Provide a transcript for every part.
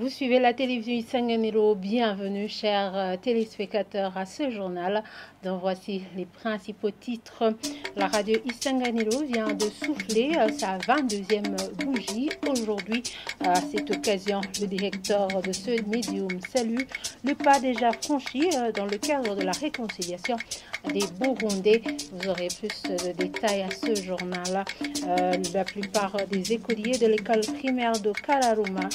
Vous suivez la télévision Isanganiro. Bienvenue, chers téléspectateurs, à ce journal. Donc voici les principaux titres. La radio Isanganiro vient de souffler sa 22e bougie. Aujourd'hui, à cette occasion, le directeur de ce médium salue le pas déjà franchi dans le cadre de la réconciliation des Burundais. Vous aurez plus de détails à ce journal. La plupart des écoliers de l'école primaire de Karurama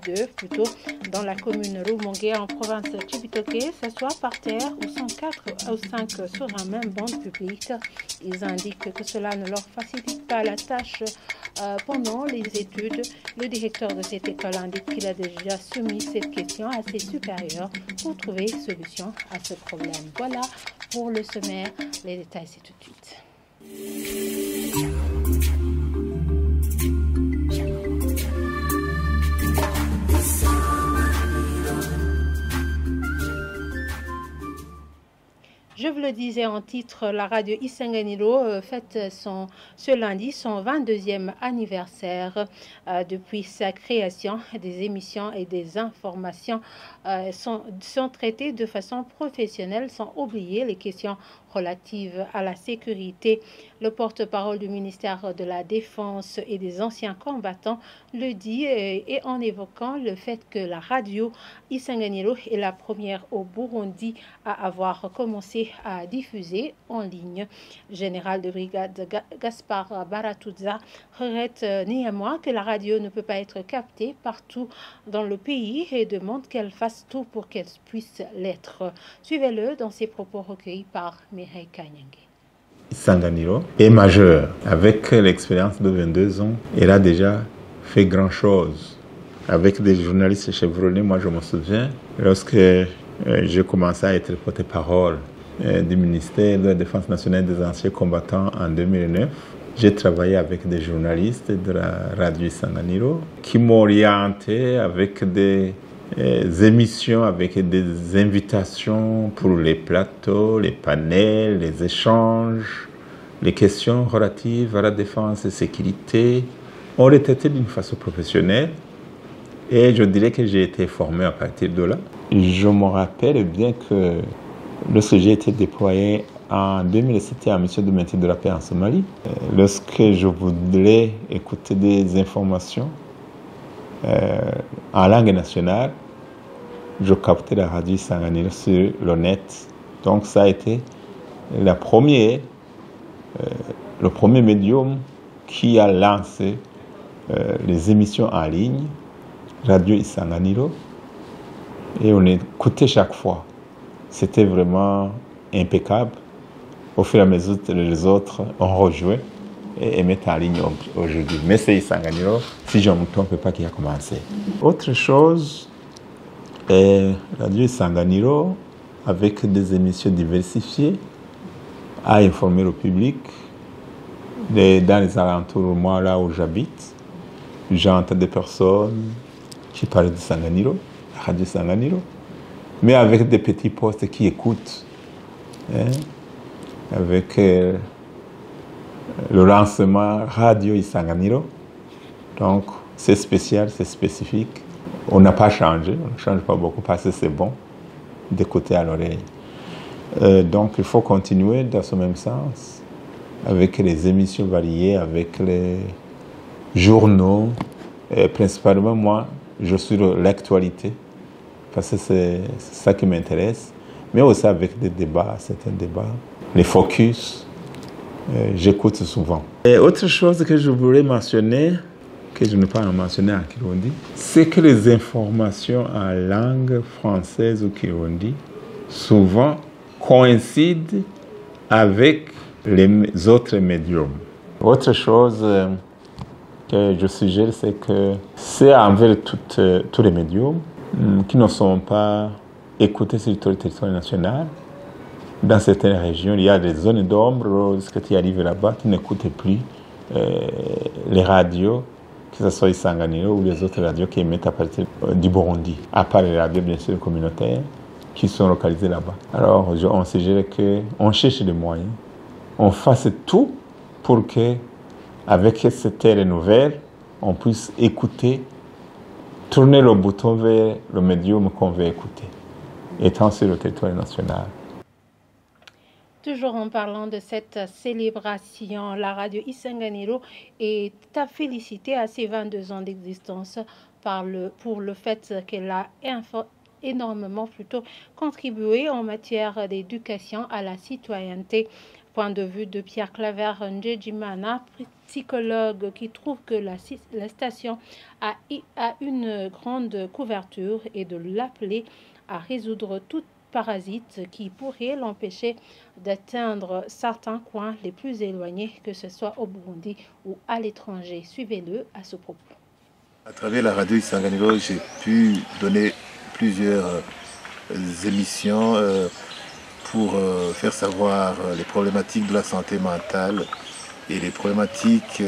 2, plutôt, dans la commune Rumongue en province de Chibitoke, s'assoient par terre ou sont 4 ou 5 sur un même banc public. Ils indiquent que cela ne leur facilite pas la tâche pendant les études. Le directeur de cette école indique qu'il a déjà soumis cette question à ses supérieurs pour trouver solution à ce problème. Voilà pour le sommaire. Les détails, c'est tout de suite. Je vous le disais en titre, la radio Isanganiro fête ce lundi son 22e anniversaire. Depuis sa création, des émissions et des informations sont traitées de façon professionnelle, sans oublier les questions relatives à la sécurité. Le porte-parole du ministère de la Défense et des anciens combattants le dit et en évoquant le fait que la radio Isanganiro est la première au Burundi à avoir commencé à diffuser en ligne. Le général de brigade Gaspard Baratuza regrette néanmoins que la radio ne peut pas être captée partout dans le pays et demande qu'elle fasse tout pour qu'elle puisse l'être. Suivez-le dans ses propos recueillis par Mireille Kanyange. Isanganiro est majeur. Avec l'expérience de 22 ans, elle a déjà fait grand-chose. Avec des journalistes chevronnés, moi je me souviens, lorsque j'ai commencé à être porte-parole du ministère de la Défense nationale des anciens combattants en 2009, j'ai travaillé avec des journalistes de la radio Isanganiro qui m'orientaient avec des émissions, avec des invitations pour les plateaux, les panels, les échanges, les questions relatives à la défense et sécurité. On les traitait d'une façon professionnelle et je dirais que j'ai été formé à partir de là. Je me rappelle bien que lorsque j'ai été déployé en 2007 à la mission de maintien de la paix en Somalie, lorsque je voulais écouter des informations en langue nationale, je captais la radio Isanganiro sur le net. Donc ça a été le premier médium qui a lancé les émissions en ligne, radio Isanganiro, et on écoutait chaque fois. C'était vraiment impeccable. Au fur et à mesure que les autres ont rejoué et mettent en ligne aujourd'hui. Mais c'est Isanganiro, si je ne me trompe pas, qui a commencé. Autre chose, radio Isanganiro, avec des émissions diversifiées, a informé le public. Dans les alentours, moi, là où j'habite, j'entends des personnes qui parlent d'Isanganiro, la radio Isanganiro, mais avec des petits postes qui écoutent, avec le lancement radio Isanganiro. Donc, c'est spécial, c'est spécifique. On n'a pas changé, on ne change pas beaucoup parce que c'est bon d'écouter à l'oreille. Donc, il faut continuer dans ce même sens, avec les émissions variées, avec les journaux. Et principalement, moi, je suis l'actualité, parce que c'est ça qui m'intéresse, mais aussi avec des débats, certains débats, les focus, j'écoute souvent. Et autre chose que je voulais mentionner, que je n'ai pas mentionné en Kirundi, c'est que les informations en langue française ou Kirundi souvent coïncident avec les autres médiums. Autre chose que je suggère, c'est que c'est envers tous les médiums qui ne sont pas écoutés sur tout le territoire national. Dans certaines régions, il y a des zones d'ombre. Lorsque tu arrives là-bas, tu n'écoutes plus les radios, que ce soit Isanganiro ou les autres radios qui émettent à partir du Burundi, à part les radios bien sûr communautaires qui sont localisées là-bas. Alors, on suggère qu'on cherche des moyens, on fasse tout pour que, avec cette ère nouvelle, on puisse écouter, tourner le bouton vers le médium qu'on veut écouter, étant sur le territoire national. Toujours en parlant de cette célébration, la radio Isanganiro est à féliciter à ses 22 ans d'existence pour le fait qu'elle a énormément contribué en matière d'éducation à la citoyenneté. Point de vue de Pierre Claver Ndjejimana, psychologue, qui trouve que la station a une grande couverture et de l'appeler à résoudre toute parasite qui pourrait l'empêcher d'atteindre certains coins les plus éloignés, que ce soit au Burundi ou à l'étranger. Suivez-le à ce propos. À travers la radio Isanganiro, j'ai pu donner plusieurs émissions pour faire savoir les problématiques de la santé mentale et les problématiques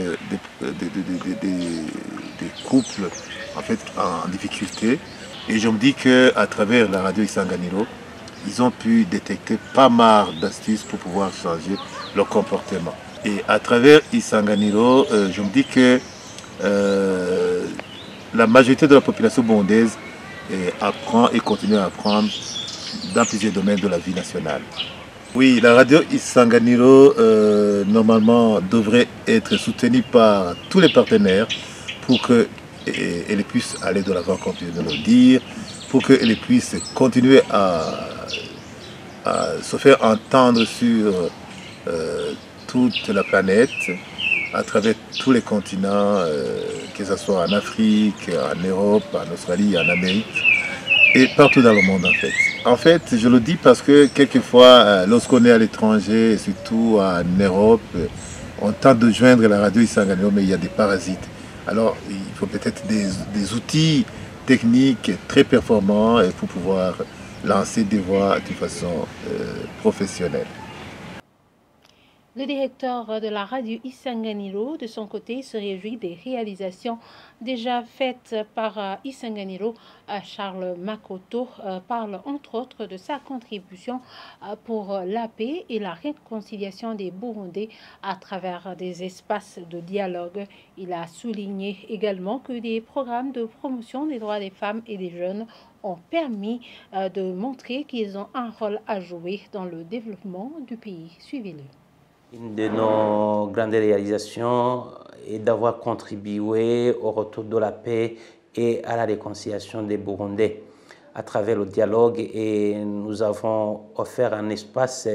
des couples en fait en difficulté. Et je me dis qu'à travers la radio Isanganiro, ils ont pu détecter pas mal d'astuces pour pouvoir changer leur comportement. Et à travers Isanganiro, je me dis que la majorité de la population burundaise apprend et continue à apprendre dans plusieurs domaines de la vie nationale. Oui, la radio Isanganiro, normalement, devrait être soutenue par tous les partenaires pour qu'elle puisse aller de l'avant, comme je viens de le dire, pour qu'elle puisse continuer à se faire entendre sur toute la planète, à travers tous les continents, que ce soit en Afrique, en Europe, en Australie, en Amérique, et partout dans le monde en fait. En fait, je le dis parce que quelquefois, lorsqu'on est à l'étranger, surtout en Europe, on tente de joindre la radio Isanganiro, mais il y a des parasites. Alors, il faut peut-être des outils techniques très performants pour pouvoir lancer des voix de façon professionnelle. Le directeur de la radio Isanganiro, de son côté, se réjouit des réalisations déjà faites par Isanganiro. Charles Makoto parle entre autres de sa contribution pour la paix et la réconciliation des Burundais à travers des espaces de dialogue. Il a souligné également que des programmes de promotion des droits des femmes et des jeunes ont permis de montrer qu'ils ont un rôle à jouer dans le développement du pays. Suivez-le. Une de nos grandes réalisations est d'avoir contribué au retour de la paix et à la réconciliation des Burundais à travers le dialogue, et nous avons offert un espace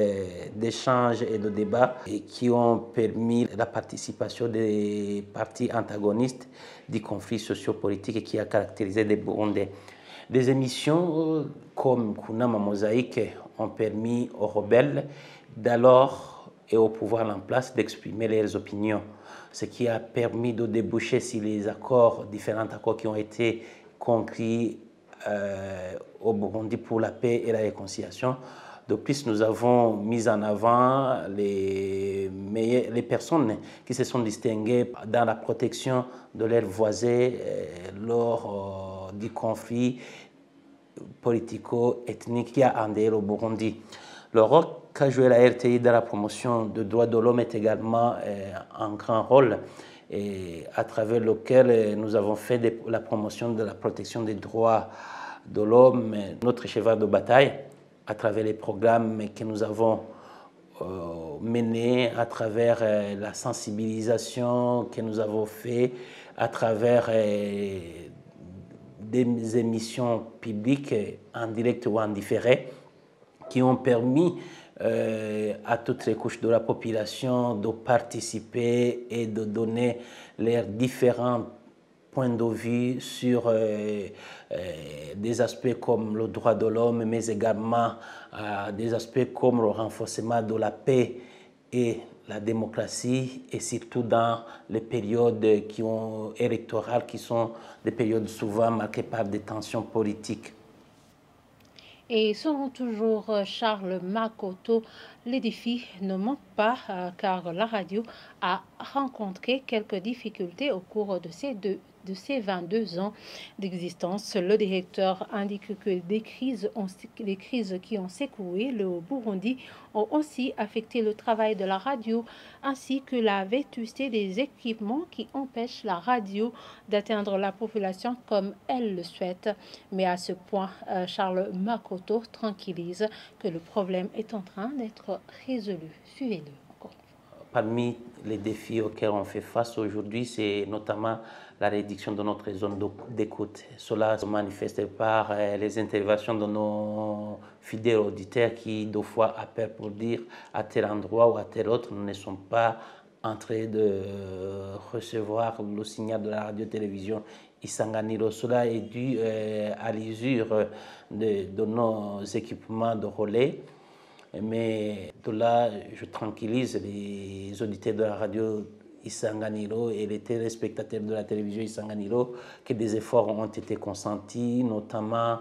d'échange et de débat qui ont permis la participation des partis antagonistes du conflit sociopolitique qui a caractérisé les Burundais. Des émissions comme Kunama Mosaïque ont permis aux rebelles d'alors et au pouvoir en place d'exprimer leurs opinions, ce qui a permis de déboucher sur les différents accords qui ont été conclus au Burundi pour la paix et la réconciliation. De plus, nous avons mis en avant les personnes qui se sont distinguées dans la protection de leurs voisins lors du conflit politico-ethnique qui a endeuillé le Burundi. Le rôle qu'a joué la RTI dans la promotion des droits de l'homme est également un grand rôle, à travers lequel nous avons fait la promotion de la protection des droits de l'homme, notre cheval de bataille, à travers les programmes que nous avons menés, à travers la sensibilisation que nous avons fait, à travers des émissions publiques en direct ou en différé, qui ont permis à toutes les couches de la population de participer et de donner leurs différents points de vue sur des aspects comme le droit de l'homme, mais également des aspects comme le renforcement de la paix et la démocratie, et surtout dans les périodes électorales qui sont des périodes souvent marquées par des tensions politiques. Et selon toujours Charles Makoto, les défis ne manquent pas car la radio a rencontré quelques difficultés au cours de ces de ses 22 ans d'existence. Le directeur indique que les crises qui ont secoué le Burundi ont aussi affecté le travail de la radio ainsi que la vétusté des équipements qui empêchent la radio d'atteindre la population comme elle le souhaite. Mais à ce point, Charles Makoto tranquillise que le problème est en train d'être résolu. Suivez-le. Parmi les défis auxquels on fait face aujourd'hui, c'est notamment la réduction de notre zone d'écoute. Cela se manifeste par les interventions de nos fidèles auditeurs qui, deux fois, appellent pour dire à tel endroit ou à tel autre, nous ne sommes pas en train de recevoir le signal de la radio-télévision Isanganiro. Cela est dû à l'usure de nos équipements de relais. Mais de là, je tranquillise les auditeurs de la radio Isanganiro et les téléspectateurs de la télévision Isanganiro que des efforts ont été consentis, notamment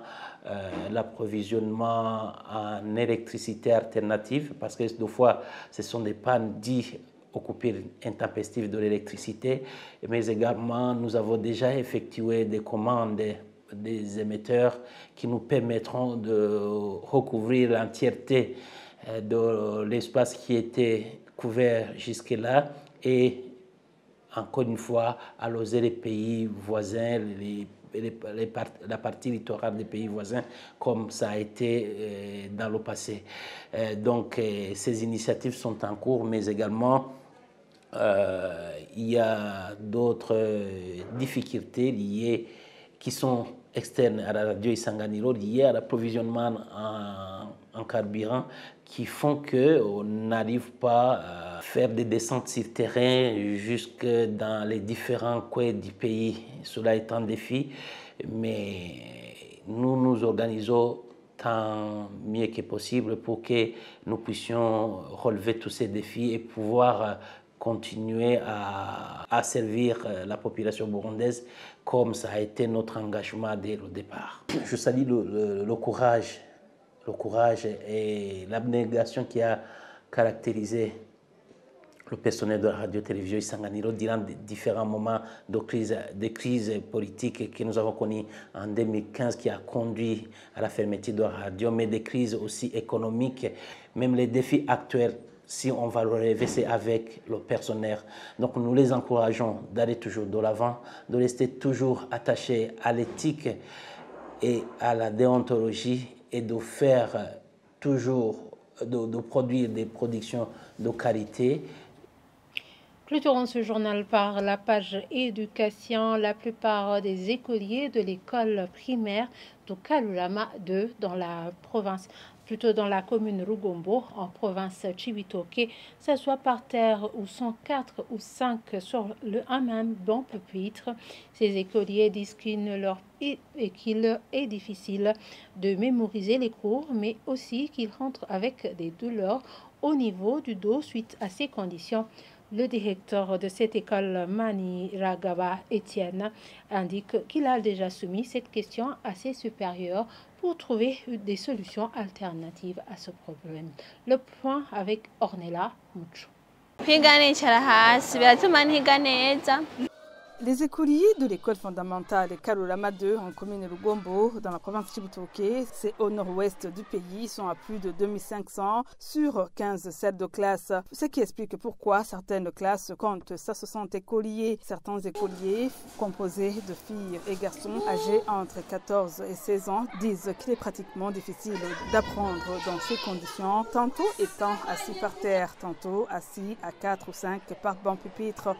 l'approvisionnement en électricité alternative, parce que deux fois, ce sont des pannes dites aux coupures intempestives de l'électricité, mais également nous avons déjà effectué des commandes des émetteurs qui nous permettront de recouvrir l'entièreté de l'espace qui était couvert jusque-là et encore une fois à loger les pays voisins, la partie littorale des pays voisins comme ça a été dans le passé. Donc ces initiatives sont en cours, mais également il y a d'autres difficultés liées qui sont externes à la radio Isanganiro, liées à l'approvisionnement en carburant, qui font qu'on n'arrive pas à faire des descentes sur terrain jusque dans les différents coins du pays. Cela est un défi, mais nous nous organisons tant mieux que possible pour que nous puissions relever tous ces défis et pouvoir continuer à servir la population burundaise comme ça a été notre engagement dès le départ. Je salue le courage et l'abnégation qui a caractérisé le personnel de la radio-télévision Isanganiro durant différents moments de crise politique que nous avons connues en 2015 qui a conduit à la fermeture de la radio, mais des crises aussi économiques, même les défis actuels. Si on va le relever, c'est avec le personnel. Donc nous les encourageons d'aller toujours de l'avant, de rester toujours attachés à l'éthique et à la déontologie et de faire toujours, de produire des productions de qualité. Clôturons ce journal par la page éducation. La plupart des écoliers de l'école primaire de Kalulama 2 dans la province, plutôt dans la commune Rugombo, en province Cibitoke, s'assoient par terre ou sont 4 ou 5 sur un même banc pupitre. Ces écoliers disent qu'il est difficile de mémoriser les cours, mais aussi qu'ils rentrent avec des douleurs au niveau du dos suite à ces conditions. Le directeur de cette école, Maniragaba Etienne, indique qu'il a déjà soumis cette question à ses supérieurs pour trouver des solutions alternatives à ce problème. Le point avec Ornella Mucho. Les écoliers de l'école fondamentale Kalulama 2 en commune Rugombo dans la province Cibitoke, c'est au nord-ouest du pays, sont à plus de 2500 sur 15 salles de classe. Ce qui explique pourquoi certaines classes comptent 160 écoliers. Certains écoliers, composés de filles et garçons âgés entre 14 et 16 ans, disent qu'il est pratiquement difficile d'apprendre dans ces conditions, tantôt étant assis par terre, tantôt assis à 4 ou 5 par banc pupitre.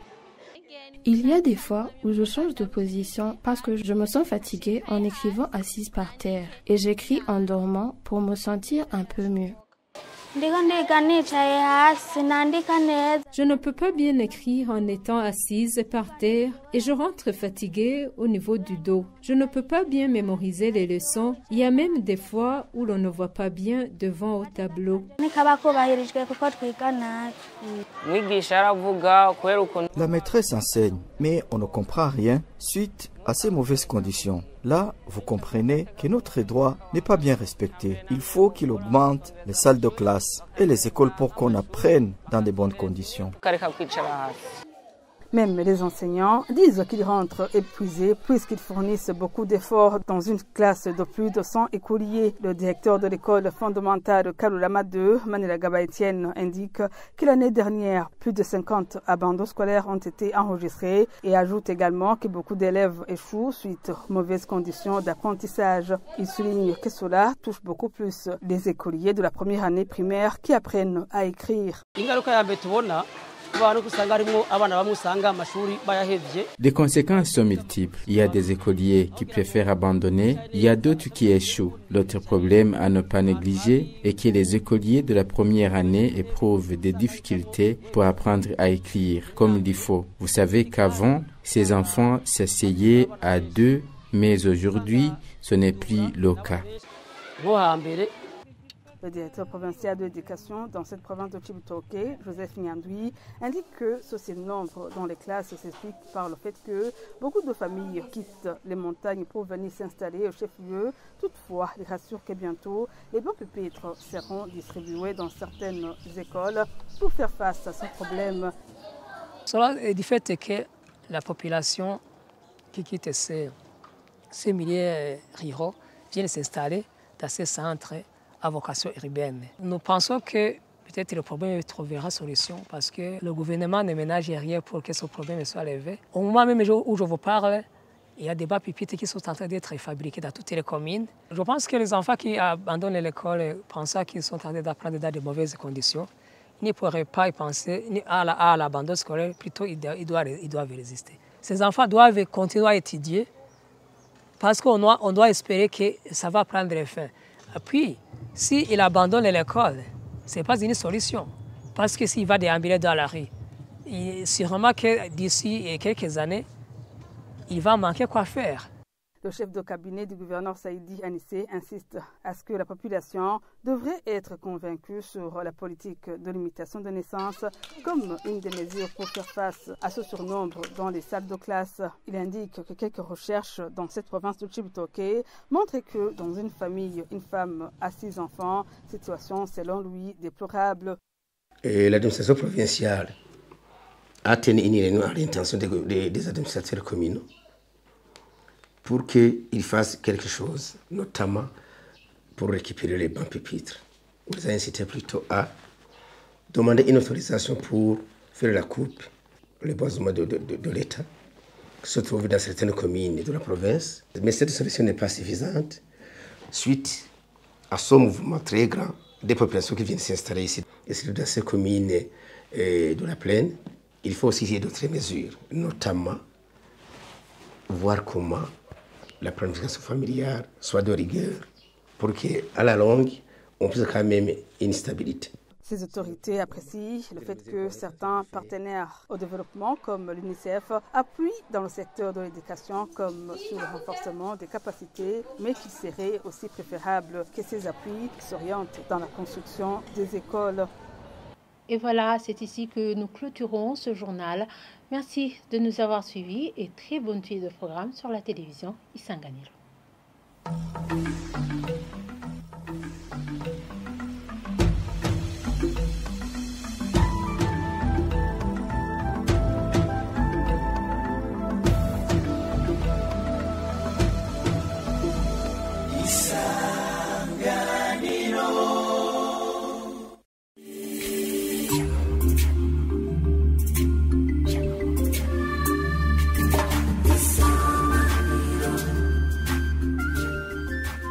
Il y a des fois où je change de position parce que je me sens fatiguée en écrivant assise par terre et j'écris en dormant pour me sentir un peu mieux. Je ne peux pas bien écrire en étant assise par terre et je rentre fatiguée au niveau du dos. Je ne peux pas bien mémoriser les leçons. Il y a même des fois où l'on ne voit pas bien devant au tableau. La maîtresse enseigne, mais on ne comprend rien suite à ces mauvaises conditions. Là, vous comprenez que notre droit n'est pas bien respecté. Il faut qu'il augmente les salles de classe et les écoles pour qu'on apprenne dans de bonnes conditions. Même les enseignants disent qu'ils rentrent épuisés puisqu'ils fournissent beaucoup d'efforts dans une classe de plus de 100 écoliers. Le directeur de l'école fondamentale Kalulama 2, Manilagaba Etienne, indique que l'année dernière, plus de 50 abandons scolaires ont été enregistrés et ajoute également que beaucoup d'élèves échouent suite aux mauvaises conditions d'apprentissage. Il souligne que cela touche beaucoup plus les écoliers de la première année primaire qui apprennent à écrire. Les conséquences sont multiples. Il y a des écoliers qui préfèrent abandonner, il y a d'autres qui échouent. L'autre problème à ne pas négliger est que les écoliers de la première année éprouvent des difficultés pour apprendre à écrire comme il faut. Vous savez qu'avant, ces enfants s'asseyaient à deux, mais aujourd'hui, ce n'est plus le cas. Le directeur provincial de l'éducation dans cette province de Chiboutoké, Joseph Nyandoui, indique que ce nombre dans les classes s'explique par le fait que beaucoup de familles quittent les montagnes pour venir s'installer au chef-lieu. Toutefois, il rassure que bientôt, les bons pupitres seront distribués dans certaines écoles pour faire face à ce problème. Cela est du fait que la population qui quitte ces milieux ruraux vient s'installer dans ces centres à vocation urbaine. Nous pensons que peut-être le problème trouvera solution parce que le gouvernement ne ménage rien pour que ce problème soit levé. Au moment même où je vous parle, il y a des bas pupitres qui sont en train d'être fabriqués dans toutes les communes. Je pense que les enfants qui abandonnent l'école pensant qu'ils sont en train d'apprendre dans de mauvaises conditions, ils ne pourraient pas y penser à l'abandon scolaire, plutôt ils doivent résister. Ces enfants doivent continuer à étudier parce qu'on doit espérer que ça va prendre fin. Puis, s'il abandonne l'école, ce n'est pas une solution. Parce que s'il va déambuler dans la rue, sûrement que d'ici quelques années, il va manquer quoi faire. Le chef de cabinet du gouverneur Saïdi Anissé insiste à ce que la population devrait être convaincue sur la politique de limitation de naissance comme une des mesures pour faire face à ce surnombre dans les salles de classe. Il indique que quelques recherches dans cette province de Chiboutoké montrent que dans une famille, une femme a 6 enfants, situation selon lui déplorable. L'administration provinciale a tenu une réunion à l'intention des administrateurs communaux pour qu'ils fassent quelque chose, notamment pour récupérer les bancs pupitres. On les a incités plutôt à demander une autorisation pour faire la coupe, les boisements de l'État, qui se trouvent dans certaines communes de la province. Mais cette solution n'est pas suffisante, suite à ce mouvement très grand des populations qui viennent s'installer ici. Et c'est dans ces communes de la plaine, il faut aussi y avoir d'autres mesures, notamment voir comment la planification familiale soit de rigueur pour qu'à la longue, on puisse quand même une stabilité. Ces autorités apprécient le fait que certains partenaires au développement, comme l'UNICEF, appuient dans le secteur de l'éducation comme sur le renforcement des capacités, mais qu'il serait aussi préférable que ces appuis s'orientent dans la construction des écoles. Et voilà, c'est ici que nous clôturons ce journal. Merci de nous avoir suivis et très bonne suite de programme sur la télévision Isanganiro.